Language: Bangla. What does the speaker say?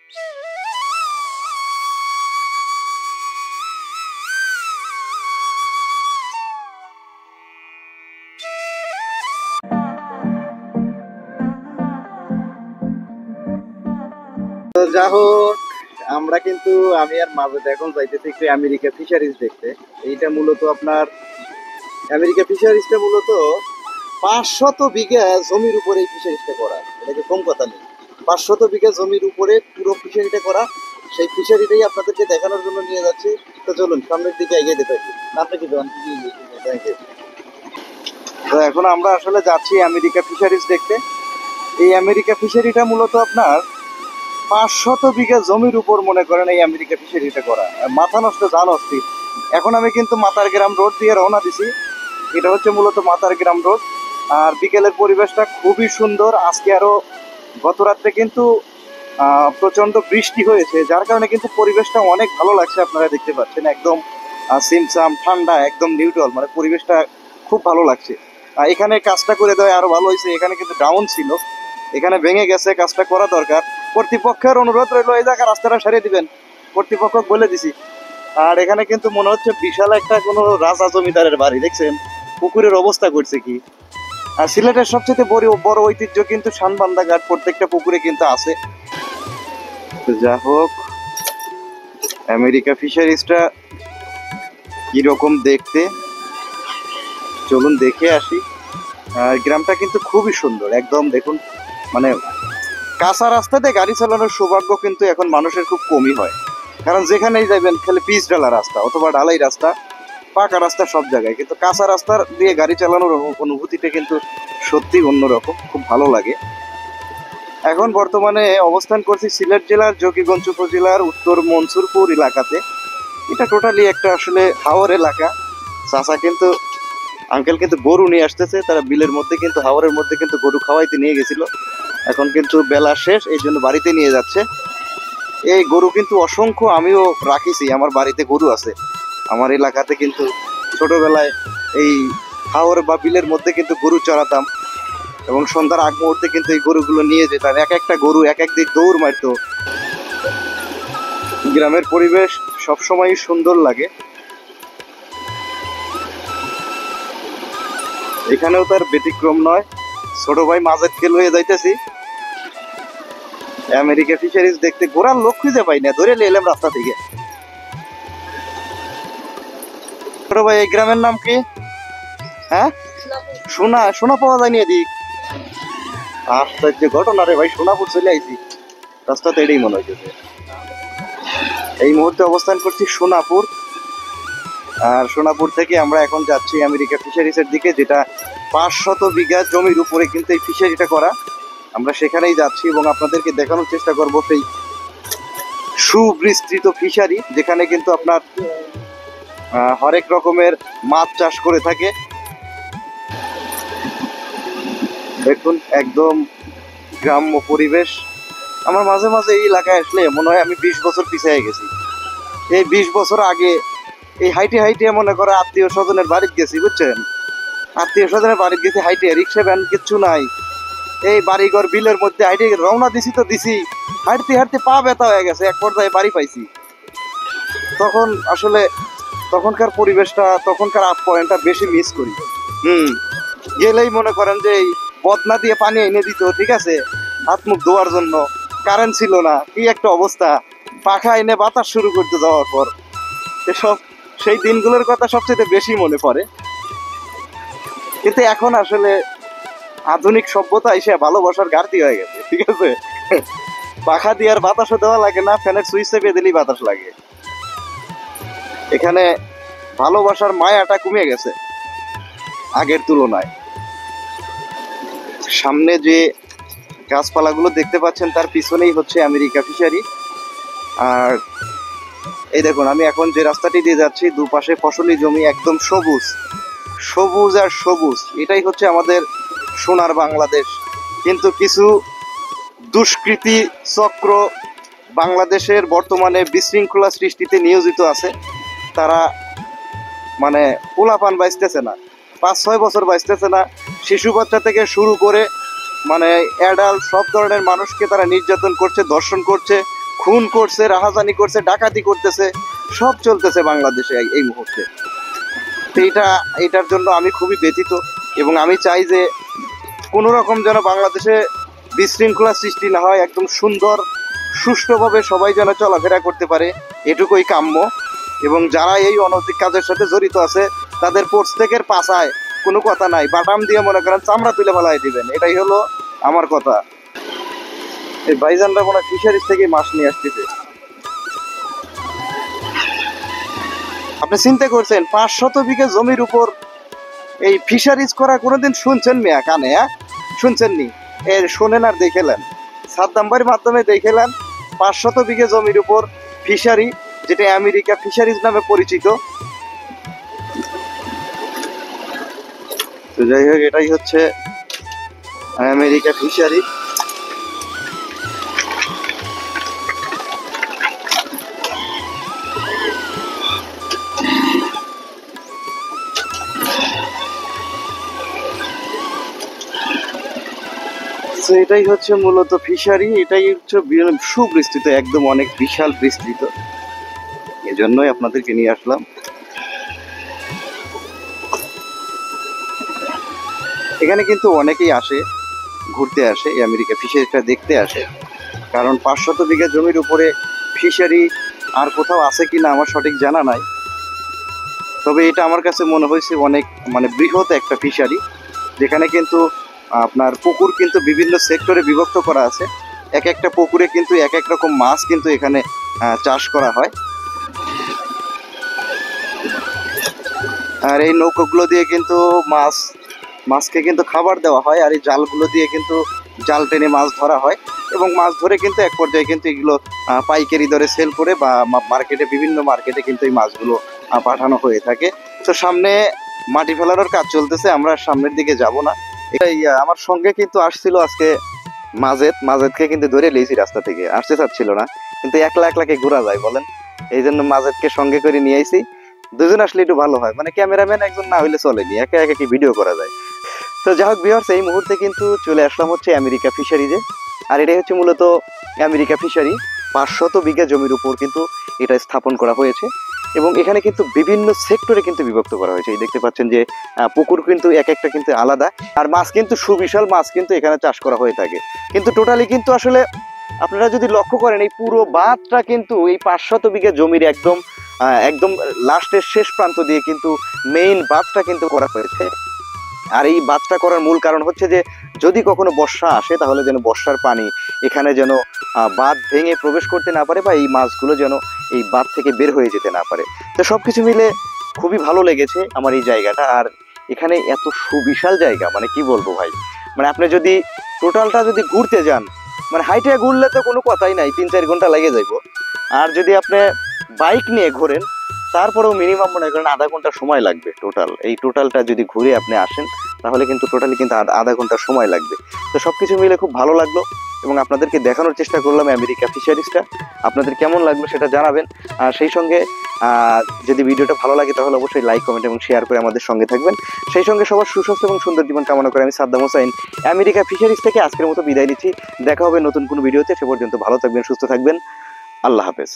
তো যা হোক, আমরা কিন্তু আমি আর মাঝে এখন যাইতেছি একটু আমেরিকা ফিশারিজ দেখতে। এইটা মূলত আপনার আমেরিকা ফিশারিজটা মূলত 500 বিঘা জমির উপরে এই ফিশারিজটা করা। এটাকে কম কথা নেই, 500 বিঘা জমির উপরে পুরো ফিশারিটা করা। সেই ফিশারিটাই আপনাদেরকে দেখানোর জন্য নিয়ে যাচ্ছি। তো চলুন সামনের দিকে এগিয়ে যেতে পারি। নামটা কি দেন? তো এখন আমরা আসলে যাচ্ছি আমেরিকা ফিশারিজ দেখতে। এই আমেরিকা ফিশারিটা মূলত আপনার 500 বিঘা জমির উপর মনে করেন এই আমেরিকা ফিশারিটা করা। মাথা নষ্ট, জান অস্থির। এখন আমি কিন্তু মাতার গ্রাম রোড দিয়ে রওনা দিছি। এটা হচ্ছে মূলত মাতার গ্রাম রোড। আর বিকেলের পরিবেশটা খুবই সুন্দর। আজকে আরো গত রাত্রে কিন্তু প্রচন্ড বৃষ্টি হয়েছে, যার কারণে কিন্তু পরিবেশটা অনেক ভালো লাগছে। আপনারা দেখতে পাচ্ছেন একদম সিমসাম ঠান্ডা, একদম নিউট্রাল, মানে পরিবেশটা খুব ভালো লাগছে। এখানে কাজটা করে দেওয়া আরো ভালো হয়েছে। এখানে কিন্তু ডাউন ছিল, এখানে ভেঙে গেছে, কাজটা করা দরকার। কর্তৃপক্ষের অনুরোধ রইল এই জায়গায় রাস্তাটা সারিয়ে দিবেন, কর্তৃপক্ষ বলে দিছি। আর এখানে কিন্তু মনে হচ্ছে বিশাল একটা কোনো রাজা জমিদারের বাড়ি। দেখছেন পুকুরের অবস্থা করছে কি। আর সিলেটের সবচেয়ে বড় ঐতিহ্য কিন্তু শানবান্ধা ঘাট, প্রত্যেকটা পুকুরে কিন্তু আছে। যা হোক, আমেরিকা ফিশারিজটা কিরকম দেখতে চলুন দেখে আসি। আর গ্রামটা কিন্তু খুবই সুন্দর, একদম দেখুন, মানে কাঁচা রাস্তাতে গাড়ি চালানোর সৌভাগ্য কিন্তু এখন মানুষের খুব কমই হয়। কারণ যেখানেই যাবেন খালি পিচ ঢালা রাস্তা অথবা ঢালাই রাস্তা, পাকা রাস্তা সব জায়গায়, কিন্তু কাঁচা রাস্তা দিয়ে গাড়ি চালানোর অনুভূতিটা কিন্তু সত্যি অন্যরকম, খুব ভালো লাগে। এখন বর্তমানে অবস্থান করছি সিলেট জেলার জকিগঞ্জ উপজেলার উত্তর মনসুরপুর এলাকাতে। এটা টোটালি একটা আসলে হাওর এলাকা। চাচা কিন্তু আঙ্কেল কিন্তু গরু নিয়ে আসতেছে, তারা বিলের মধ্যে কিন্তু হাওরের মধ্যে কিন্তু গরু খাওয়াইতে নিয়ে গেছিল। এখন কিন্তু বেলা শেষ, এই জন্য বাড়িতে নিয়ে যাচ্ছে। এই গরু কিন্তু অসংখ্য আমিও রাখিছি, আমার বাড়িতে গরু আছে। আমার এলাকাতে কিন্তু ছোটবেলায় এই হাওর বা বিলের মধ্যে কিন্তু গরু চড়াতাম, এবং সন্ধ্যার আগ মুহূর্তে কিন্তু এই গরুগুলো নিয়ে যেতাম। এক একটা গরু এক এক দিক দৌড় মারতো। গ্রামের পরিবেশ সবসময় সুন্দর লাগে। এখানেও তার ব্যতিক্রম নয়। ছোট ভাই মাঝের খেল হয়ে যাইতেছি আমেরিকা ফিশারিজ দেখতে। ঘোরার লোক খুঁজে পাই না, ধরে নিয়ে এলাম রাস্তা থেকে। ছোট ভাই এই গ্রামের নাম কি? হ্যাঁ, সোনা সোনা পাওয়া যায়নি এদিক। আশ্চর্য ঘটনা রে ভাই, সোনাপুর চলে আইছি, রাস্তাতে এটাই মনে হয়েছে। এই মুহূর্তে অবস্থান করছি সোনাপুর। আর সোনাপুর থেকে আমরা এখন যাচ্ছি আমেরিকা ফিশারিজের দিকে, যেটা 500 বিঘা জমির উপরে কিন্তু এই ফিশারিটা করা। আমরা সেখানেই যাচ্ছি এবং আপনাদেরকে দেখানোর চেষ্টা করব সেই সুবিস্তৃত ফিশারি, যেখানে কিন্তু আপনার হরেক রকমের মাছ চাষ করে থাকে। দেখুন একদম গ্রাম্য পরিবেশ। আমার মাঝে মাঝে এই এলাকায় আসলে মনে হয় আমি 20 বছর পিছিয়ে গেছি। এই 20 বছর আগে এই হাইটে হাইটে মনে করে আত্মীয় স্বজনের বাড়িতে গেছি, বুঝছেন? আত্মীয় স্বজনের বাড়িতে গেছি হাইটে, রিক্সা ভ্যান কিচ্ছু নাই। এই বাড়িঘর বিলের মধ্যে হাইটে রওনা দিছি, তো দিছি হাঁটতে হাঁটতে পা ব্যথা হয়ে গেছে, এক পর্যায়ে বাড়ি পাইছি। তখন আসলে তখনকার পরিবেশটা, তখনকার আপ্যায়নটা বেশি মিস করি। গেলেই মনে করেন যে এই বদনা দিয়ে পানি এনে দিত, ঠিক আছে, হাত মুখ ধোয়ার জন্য। কারেন্ট ছিল না, কি একটা অবস্থা। পাখা এনে বাতাস শুরু করতে যাওয়ার পর এসব সেই দিনগুলোর কথা সবচেয়ে বেশি মনে পড়ে। কিন্তু এখন আসলে আধুনিক সভ্যতা এসে ভালোবাসার ঘাটতি হয়ে গেছে, ঠিক আছে। পাখা দিয়ে আর বাতাসও দেওয়া লাগে না, ফ্যানের সুইচ চেপে দিলেই বাতাস লাগে। এখানে ভালোবাসার মায়াটা কমে গেছে আগের তুলনায়। সামনে যে গাছপালাগুলো দেখতে পাচ্ছেন তার পিছনেই হচ্ছে আমেরিকা ফিশারি। আর এই দেখুন আমি এখন যে রাস্তাটি দিয়ে যাচ্ছি, দুপাশে ফসলি জমি, একদম সবুজ সবুজ আর সবুজ। এটাই হচ্ছে আমাদের সোনার বাংলাদেশ। কিন্তু কিছু দুষ্কৃতী চক্র বাংলাদেশের বর্তমানে বিশৃঙ্খলা সৃষ্টিতে নিয়োজিত আছে। তারা মানে পোলাপান বাঁচতেছে না, 5-6 বছর বাঁচতেছে না। শিশু বাচ্চা থেকে শুরু করে মানে অ্যাডাল্ট সব ধরনের মানুষকে তারা নির্যাতন করছে, ধর্ষণ করছে, খুন করছে, রাহাজানি করছে, ডাকাতি করতেছে, সব চলতেছে বাংলাদেশে এই মুহূর্তে। তো এটার জন্য আমি খুবই ব্যথিত এবং আমি চাই যে কোনো রকম যেন বাংলাদেশে বিশৃঙ্খলা সৃষ্টি না হয়, একদম সুন্দর সুষ্ঠুভাবে সবাই যেন চলাফেরা করতে পারে, এটুকুই কাম্য। এবং যারা এই অনৈতিক কাজের সাথে জড়িত আছে তাদের প্রত্যেকের পাশায় কোনো কথা নাই, বাটাম দিয়ে মনে করেন চামড়া তুলে ফেলাই দিবেন, এটাই হলো আমার কথা। এই ভাইজানরা মনে ফিশারিজ থেকে মাছ নিয়ে আসতেছে। আপনি চিন্তা করছেন 500 বিঘা জমির উপর এই ফিশারিজ করা কোনোদিন শুনছেন মিয়া কানে? শুনছেন নি? এর শোনেন আর দেখেলেন, সাদ্দাম ভাইয়ের মাধ্যমে দেখেলেন 500 বিঘা জমির উপর ফিশারি, যেটা আমেরিকা ফিশারিজ নামে পরিচিত। তো যাই হোক, এটাই হচ্ছে আমেরিকা ফিশারি। এটাই হচ্ছে মূলত ফিশারি, এটাই হচ্ছে সুবিস্তৃত, একদম অনেক বিশাল বিস্তৃত, এজন্যই আপনাদেরকে নিয়ে আসলাম। এখানে কিন্তু অনেকেই আসে, ঘুরতে আসে, এই আমেরিকা ফিশারিটা দেখতে আসে, কারণ 500 বিঘা জমির উপরে ফিশারি আর কোথাও আছে কিনা আমার সঠিক জানা নাই। তবে এটা আমার কাছে মনে হয়েছে অনেক বৃহৎ একটা ফিশারি, যেখানে কিন্তু আপনার পুকুর কিন্তু বিভিন্ন সেক্টরে বিভক্ত করা আছে। এক একটা পুকুরে কিন্তু এক এক রকম মাছ কিন্তু এখানে চাষ করা হয়। আর এই নৌকোগুলো দিয়ে কিন্তু মাছকে কিন্তু খাবার দেওয়া হয়, আর এই জালগুলো দিয়ে কিন্তু জাল টেনে মাছ ধরা হয়, এবং মাছ ধরে কিন্তু এক পর্যায়ে কিন্তু এগুলো পাইকারি দরে সেল করে বা মার্কেটে, বিভিন্ন মার্কেটে কিন্তু এই মাছগুলো পাঠানো হয়ে থাকে। তো সামনে মাটি ফেলানোর কাজ চলতেছে, আমরা সামনের দিকে যাব না। এটাই আমার সঙ্গে কিন্তু আসছিল আজকে মাজেদকে কিন্তু ধরে লিয়েছি, রাস্তা থেকে আসতে চাচ্ছিল না, কিন্তু একলা একলাকে ঘোরা যায় বলেন, এই জন্য মাজেদকে সঙ্গে করে নিয়ে আইছি। দুজন আসলে একটু ভালো হয়, ক্যামেরাম্যান একজন না হইলে চলেনি, একা একা কি ভিডিও করা যায়। তো যাই হোক ভিউয়ার্স, এই মুহূর্তে কিন্তু চলে আসলাম হচ্ছে আমেরিকা ফিশারিজে। আর এটাই হচ্ছে মূলত আমেরিকা ফিশারি, 500 বিঘা জমির উপর কিন্তু এটা স্থাপন করা হয়েছে, এবং এখানে কিন্তু বিভিন্ন সেক্টরে কিন্তু বিভক্ত করা হয়েছে। এই দেখতে পাচ্ছেন যে পুকুর কিন্তু এক একটা কিন্তু আলাদা, আর মাছ কিন্তু সুবিশাল মাছ কিন্তু এখানে চাষ করা হয়ে থাকে। কিন্তু টোটালি কিন্তু আসলে আপনারা যদি লক্ষ্য করেন, এই পুরো বাঁধটা কিন্তু এই 500 বিঘা জমির একদম লাস্টের শেষ প্রান্ত দিয়ে কিন্তু মেইন বাঁধটা কিন্তু করা হয়েছে। আর এই বাঁধটা করার মূল কারণ হচ্ছে যে যদি কখনো বর্ষা আসে, তাহলে যেন বর্ষার পানি এখানে যেন বাঁধ ভেঙে প্রবেশ করতে না পারে, বা এই মাছগুলো যেন এই বাঁধ থেকে বের হয়ে যেতে না পারে। তো সবকিছু মিলে খুবই ভালো লেগেছে আমার এই জায়গাটা। আর এখানে এত সুবিশাল জায়গা, কি বলবো ভাই, আপনি যদি টোটালটা যদি ঘুরতে যান, হাইটে ঘুরলে তো কোনো কথাই নাই, 3-4 ঘন্টা লেগে যাইব। আর যদি আপনি বাইক নিয়ে ঘোরেন, তারপরেও মিনিমাম মনে করেন আধা ঘন্টা সময় লাগবে। এই টোটালটা যদি ঘুরে আপনি আসেন, তাহলে কিন্তু টোটালি কিন্তু আধা ঘন্টা সময় লাগবে। তো সবকিছু মিলে খুব ভালো লাগলো, এবং আপনাদেরকে দেখানোর চেষ্টা করলাম আমেরিকা ফিশারিজটা। আপনাদের কেমন লাগলো সেটা জানাবেন। আর সেই সঙ্গে যদি ভিডিওটা ভালো লাগে, তাহলে অবশ্যই লাইক, কমেন্ট এবং শেয়ার করে আমাদের সঙ্গে থাকবেন। সেই সঙ্গে সবার সুস্বাস্থ্য এবং সুন্দর জীবন কামনা করে আমি সাদ্দাম হোসাইন আমেরিকা ফিশারিজ থেকে আজকের মতো বিদায় নিচ্ছি। দেখা হবে নতুন কোনো ভিডিওতে। সে পর্যন্ত ভালো থাকবেন, সুস্থ থাকবেন। আল্লাহ হাফেজ।